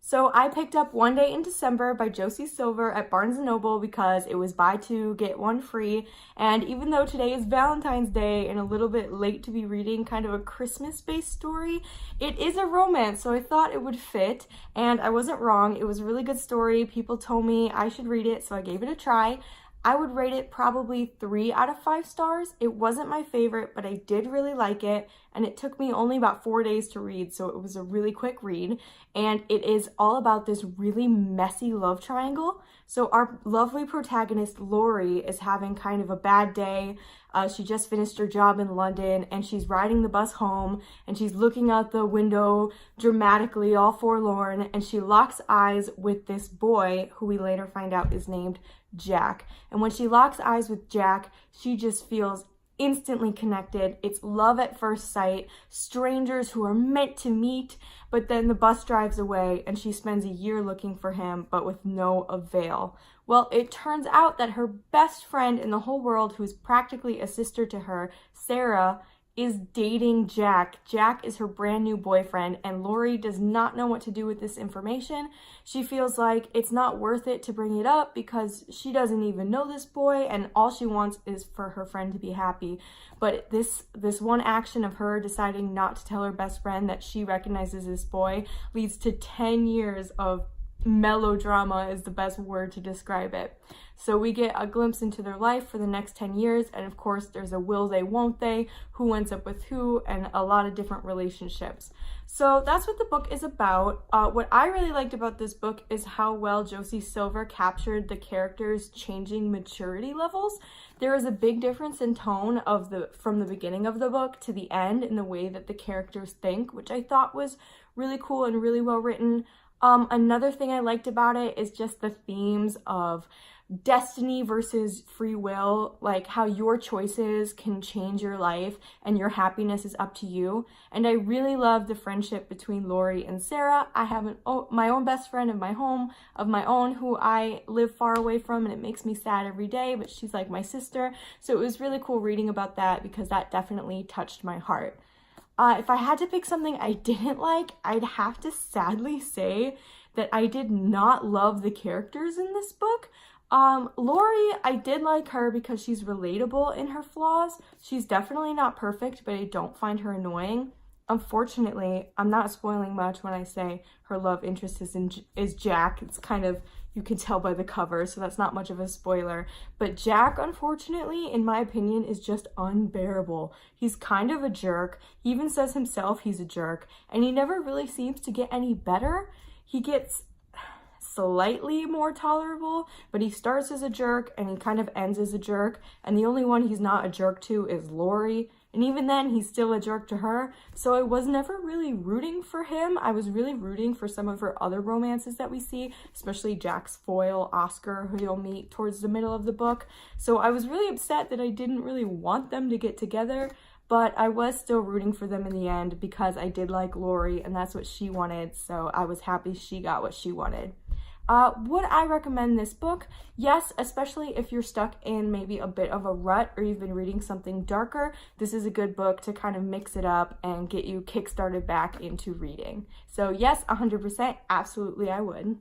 So I picked up One Day in December by Josie Silver at Barnes & Noble because it was buy two, get one free. And even though today is Valentine's Day and a little bit late to be reading kind of a Christmas-based story, it is a romance, so I thought it would fit. And I wasn't wrong. It was a really good story. People told me I should read it, so I gave it a try. I would rate it probably 3 out of 5 stars. It wasn't my favorite, but I did really like it, and it took me only about 4 days to read, so it was a really quick read. And it is all about this really messy love triangle. So our lovely protagonist, Lori, is having kind of a bad day. She just finished her job in London, and she's riding the bus home, and she's looking out the window dramatically, all forlorn, and she locks eyes with this boy, who we later find out is named Jack. And when she locks eyes with Jack, she just feels instantly connected. It's love at first sight, strangers who are meant to meet. But then the bus drives away and she spends a year looking for him, but with no avail. Well, it turns out that her best friend in the whole world, who's practically a sister to her, Sarah, is dating Jack. Jack is her brand new boyfriend, and Lori does not know what to do with this information. She feels like it's not worth it to bring it up because she doesn't even know this boy, and all she wants is for her friend to be happy. But this one action of her deciding not to tell her best friend that she recognizes this boy leads to 10 years of melodrama, is the best word to describe it. So we get a glimpse into their life for the next 10 years, and of course there's a will they, won't they, who ends up with who, and a lot of different relationships. So that's what the book is about. What I really liked about this book is how well Josie Silver captured the characters' changing maturity levels. There is a big difference in tone from the beginning of the book to the end in the way that the characters think, which I thought was really cool and really well written. Another thing I liked about it is just the themes of destiny versus free will, like how your choices can change your life and your happiness is up to you. And I really love the friendship between Lori and Sarah. I have my own best friend of my own who I live far away from, and it makes me sad every day, but she's like my sister. So it was really cool reading about that because that definitely touched my heart. If I had to pick something I didn't like, I'd have to sadly say that I did not love the characters in this book. Lori, I did like her because she's relatable in her flaws. She's definitely not perfect, but I don't find her annoying. Unfortunately, I'm not spoiling much when I say her love interest is Jack. It's kind of, you can tell by the cover, so that's not much of a spoiler. But Jack, unfortunately, in my opinion, is just unbearable. He's kind of a jerk. He even says himself he's a jerk, and he never really seems to get any better. He gets slightly more tolerable, but he starts as a jerk and he kind of ends as a jerk, and the only one he's not a jerk to is Lori. And even then, he's still a jerk to her. So I was never really rooting for him. I was really rooting for some of her other romances that we see, especially Jack's foil, Oscar, who you'll meet towards the middle of the book. So I was really upset that I didn't really want them to get together, but I was still rooting for them in the end because I did like Lori and that's what she wanted. So I was happy she got what she wanted. Would I recommend this book? Yes, especially if you're stuck in maybe a bit of a rut or you've been reading something darker. This is a good book to kind of mix it up and get you kickstarted back into reading. So yes, 100%, absolutely I would.